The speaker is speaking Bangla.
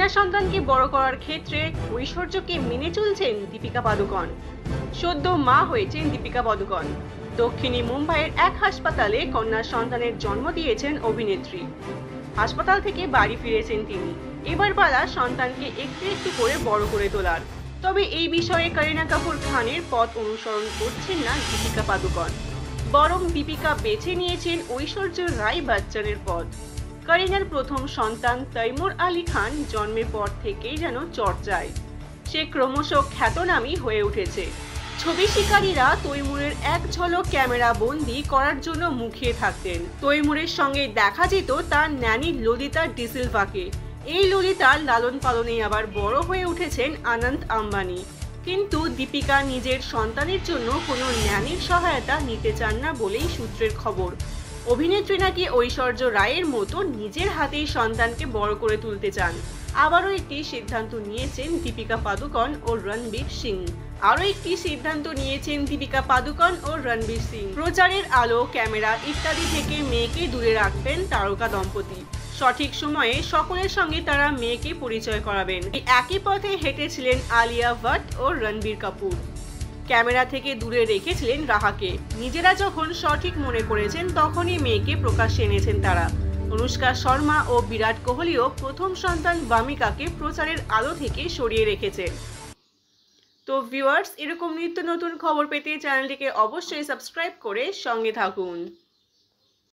কন্যা সন্তানকে বড় করার ক্ষেত্রে ঐশ্বর্যকে মেনে চলছেন দীপিকা পাদুকোন। সদ্য মা হয়েছেন দীপিকা পাদুকোন। দক্ষিণী মুম্বাইয়ের এক হাসপাতালে কন্যা সন্তানের জন্ম দিয়েছেন অভিনেত্রী। হাসপাতাল থেকে বাড়ি ফিরেছেন তিনি। এবার পালা সন্তানকে একটু একটু করে বড় করে তোলার। তবে এই বিষয়ে করিনা কাপুর খানের পথ অনুসরণ করছেন না দীপিকা পাদুকোন, বরং দীপিকা বেছে নিয়েছেন ঐশ্বর্য রায় বচ্চনের পথ। করিনার প্রথম সন্তান তৈমুর আলী খান জন্মের পর থেকেই যেন চর্চায়। সে ক্রমশ খ্যাতনামী হয়ে উঠেছে। ছবি শিকারীরা তৈমুরের এক ঝলক ক্যামেরা বন্দি করার জন্য মুখিয়ে থাকতেন। তৈমুরের সঙ্গে দেখা যেত তার ন্যানি ললিতা ডিসিলভাকে। এই ললিতার লালন পালনে আবার বড় হয়ে উঠেছেন অনন্ত আম্বানি। কিন্তু দীপিকা নিজের সন্তানের জন্য কোনো ন্যানির সহায়তা নিতে চান না বলেই সূত্রের খবর। অভিনেত্রী নাকি ঐশ্বর্য রায়ের মতো নিজের হাতেই সন্তানকে বড় করে তুলতে চান। আবারও একটি সিদ্ধান্ত নিয়েছেন দীপিকা পাদুকোন ও রণবীর সিং। প্রচারের আলো, ক্যামেরা ইত্যাদি থেকে মেয়েকে দূরে রাখবেন তারকা দম্পতি। সঠিক সময়ে সকলের সঙ্গে তারা মেয়েকে পরিচয় করাবেন। একই পথে হেঁটেছিলেন আলিয়া ভট্ট ও রণবীর কাপুর। ক্যামেরা থেকে দূরে রেখেছিলেন রাহাকে। নিজেরা যখন সঠিক মনে করেছেন তখনই মেয়েকে প্রকাশ্যে এনেছেন তারা। অনুষ্কা শর্মা ও বিরাট কোহলিও প্রথম সন্তান বামিকাকে প্রচারের আলো থেকে সরিয়ে রেখেছেন। তো ভিউয়ার্স, এরকম নিত্য নতুন খবর পেতে চ্যানেলটিকে অবশ্যই সাবস্ক্রাইব করে সঙ্গে থাকুন।